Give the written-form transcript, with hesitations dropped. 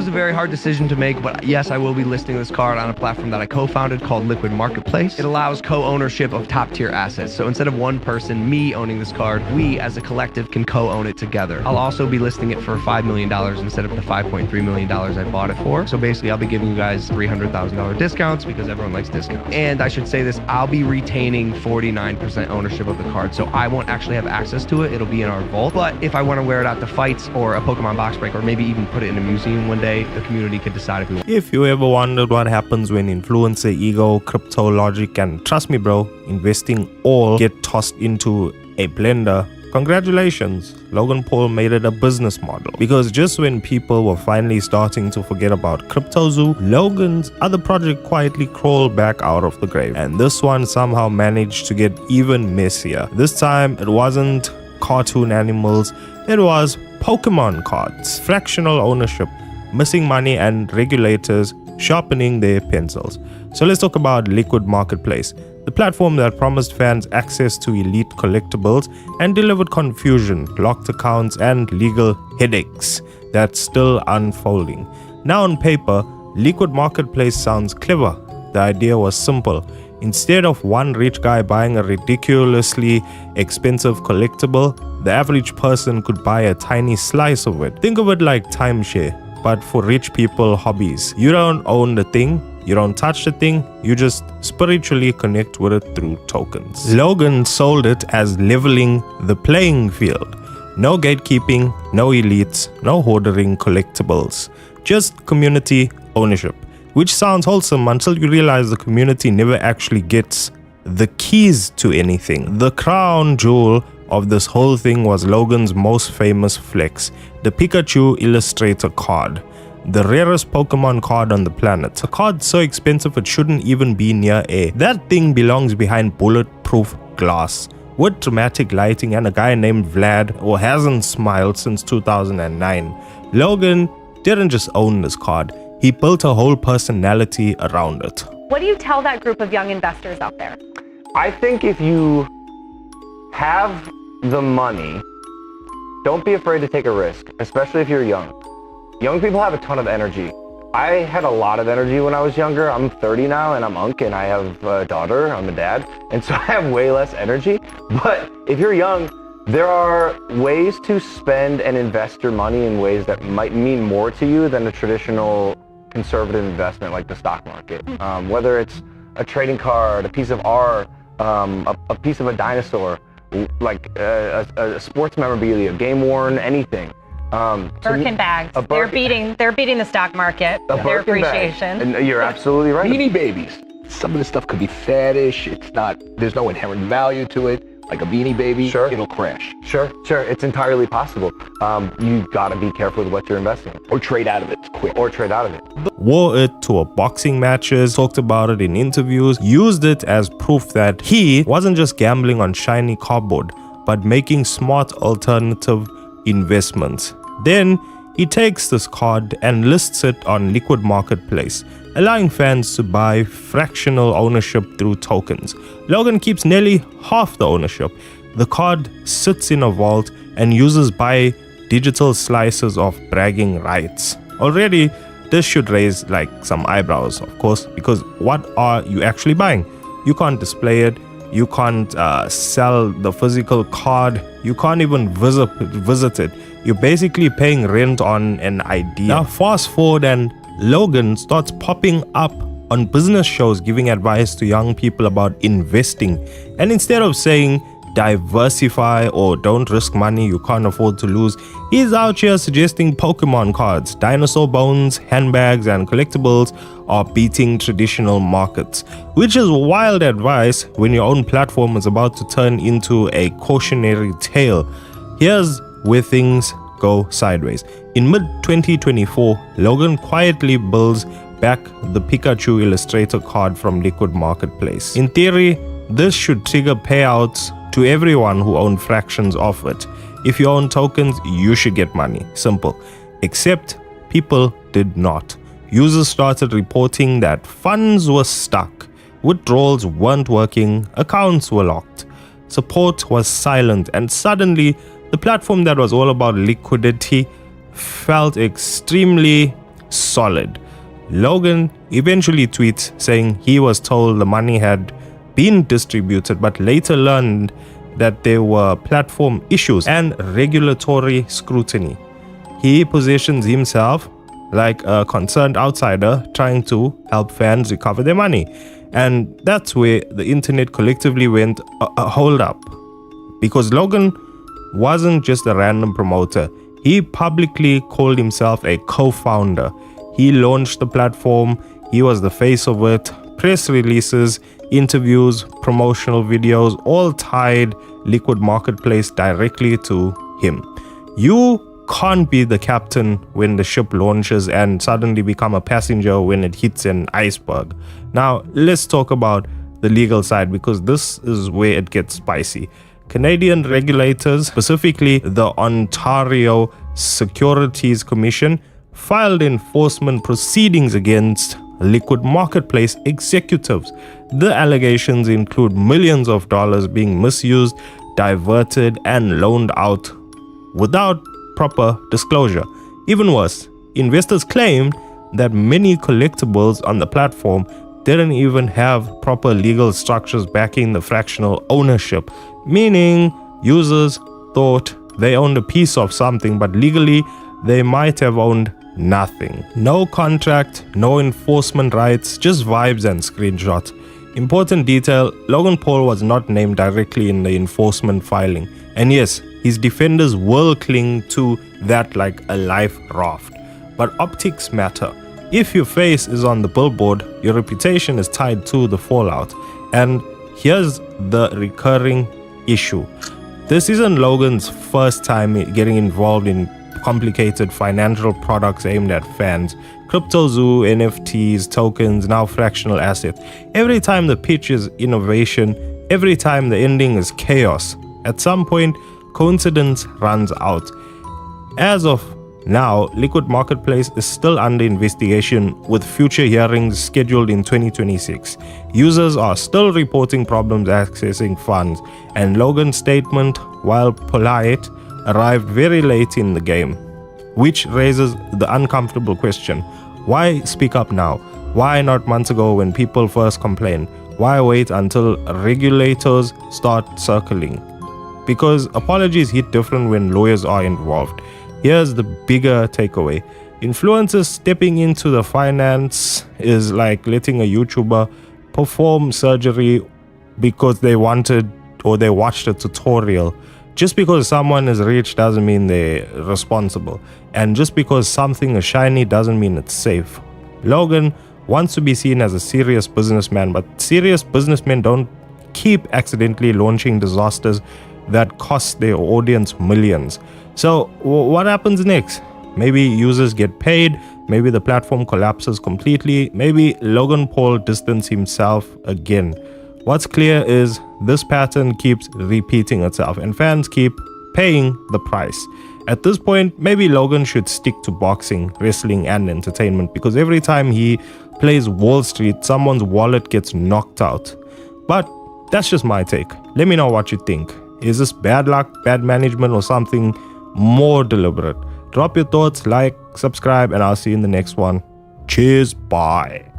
was a very hard decision to make, but yes, I will be listing this card on a platform that I co-founded called Liquid Marketplace. It allows co-ownership of top-tier assets. So instead of one person, me owning this card, we as a collective can co-own it together. I'll also be listing it for $5 million instead of the $5.3 million I bought it for. So basically, I'll be giving you guys $300,000 discounts because everyone likes discounts. And I should say this, I'll be retaining 49% ownership of the card. So I won't actually have access to it. It'll be in our vault. But if I want to wear it out to fights or a Pokemon box break, or maybe even put it in a museum one day, the community can decide if we want. If you ever wondered what happens when influencer ego, crypto logic, and trust me bro, investing all get tossed into a blender, congratulations, Logan Paul made it a business model. Because just when people were finally starting to forget about CryptoZoo, Logan's other project quietly crawled back out of the grave. And this one somehow managed to get even messier. This time it wasn't cartoon animals, it was Pokemon cards, fractional ownership, missing money, and regulators sharpening their pencils. So let's talk about Liquid Marketplace, the platform that promised fans access to elite collectibles and delivered confusion, locked accounts, and legal headaches that's still unfolding. Now on paper, Liquid Marketplace sounds clever. The idea was simple. Instead of one rich guy buying a ridiculously expensive collectible, the average person could buy a tiny slice of it. Think of it like timeshare, but for rich people hobbies. You don't own the thing, you don't touch the thing, you just spiritually connect with it through tokens. Logan sold it as leveling the playing field. No gatekeeping, no elites, no hoarding collectibles, just community ownership. Which sounds wholesome until you realize the community never actually gets the keys to anything. The crown jewel of this whole thing was Logan's most famous flex, the Pikachu Illustrator card, the rarest Pokemon card on the planet. A card so expensive it shouldn't even be near air. That thing belongs behind bulletproof glass, with dramatic lighting, and a guy named Vlad who hasn't smiled since 2009. Logan didn't just own this card, he built a whole personality around it. What do you tell that group of young investors out there? I think if you have the money, don't be afraid to take a risk, especially if you're young. Young people have a ton of energy. I had a lot of energy when I was younger. I'm 30 now and I'm Unc and I have a daughter, I'm a dad, and so I have way less energy. But if you're young, there are ways to spend and invest your money in ways that might mean more to you than a traditional conservative investment like the stock market. Whether it's a trading card, a piece of art, a piece of a dinosaur, like a sports memorabilia, game worn, anything. Birkin bags. They're beating the stock market. Their appreciation. And you're absolutely right. Beanie Babies. Some of the stuff could be faddish. It's not. There's no inherent value to it. Like a Beanie Baby, sure, it'll crash. Sure. It's entirely possible. You gotta be careful with what you're investing in. Or trade out of it quick. Or trade out of it. Wore it to a boxing matches, talked about it in interviews, used it as proof that he wasn't just gambling on shiny cardboard, but making smart alternative investments. Then he takes this card and lists it on Liquid Marketplace, allowing fans to buy fractional ownership through tokens. Logan keeps nearly half the ownership. The card sits in a vault and users buy digital slices of bragging rights. Already, this should raise like some eyebrows, of course, because what are you actually buying? You can't display it, you can't sell the physical card, you can't even visit it. You're basically paying rent on an idea. Now fast forward and Logan starts popping up on business shows giving advice to young people about investing. And instead of saying diversify or don't risk money you can't afford to lose, he's out here suggesting Pokemon cards, dinosaur bones, handbags, and collectibles are beating traditional markets, which is wild advice when your own platform is about to turn into a cautionary tale. Here's where things go sideways. In mid-2024, Logan quietly builds back the Pikachu Illustrator card from Liquid Marketplace. In theory, this should trigger payouts to everyone who owned fractions of it. If you own tokens, you should get money. Simple. Except people did not. Users started reporting that funds were stuck, withdrawals weren't working, accounts were locked, support was silent, and suddenly the platform that was all about liquidity felt extremely solid. Logan eventually tweets saying he was told the money had been distributed, but later learned that there were platform issues and regulatory scrutiny. He positions himself like a concerned outsider trying to help fans recover their money. And that's where the internet collectively went, hold up. Because Logan wasn't just a random promoter. He publicly called himself a co-founder. He launched the platform. He was the face of it. Press releases, interviews, promotional videos, all tied Liquid Marketplace directly to him. You can't be the captain when the ship launches and suddenly become a passenger when it hits an iceberg. Now, let's talk about the legal side, because this is where it gets spicy. Canadian regulators, specifically the Ontario Securities Commission, filed enforcement proceedings against Liquid Marketplace executives. The allegations include millions of dollars being misused, diverted, and loaned out without proper disclosure. Even worse, investors claimed that many collectibles on the platform didn't even have proper legal structures backing the fractional ownership, meaning users thought they owned a piece of something, but legally they might have owned nothing. No contract, no enforcement rights, just vibes and screenshots. Important detail, Logan Paul was not named directly in the enforcement filing. And yes, his defenders will cling to that like a life raft. But optics matter. If your face is on the billboard, your reputation is tied to the fallout. And here's the recurring issue. This isn't Logan's first time getting involved in complicated financial products aimed at fans. Crypto zoo, NFTs, tokens, now fractional assets. Every time the pitch is innovation, every time the ending is chaos. At some point, coincidence runs out. As of now, Liquid Marketplace is still under investigation, with future hearings scheduled in 2026. Users are still reporting problems accessing funds, and Logan's statement, while polite, arrived very late in the game, which raises the uncomfortable question: why speak up now? Why not months ago when people first complained? Why wait until regulators start circling? Because apologies hit different when lawyers are involved. Here's the bigger takeaway. Influencers stepping into the finance is like letting a YouTuber perform surgery because they wanted or they watched a tutorial. Just because someone is rich doesn't mean they're responsible. And just because something is shiny doesn't mean it's safe. Logan wants to be seen as a serious businessman, but serious businessmen don't keep accidentally launching disasters that cost their audience millions. So what happens next? Maybe users get paid, maybe the platform collapses completely, maybe Logan Paul distances himself again. What's clear is this pattern keeps repeating itself and fans keep paying the price. At this point, maybe Logan should stick to boxing, wrestling, and entertainment, because every time he plays Wall Street, someone's wallet gets knocked out. But that's just my take. Let me know what you think. Is this bad luck, bad management, or something more deliberate? Drop your thoughts, like, subscribe, and I'll see you in the next one. Cheers, bye.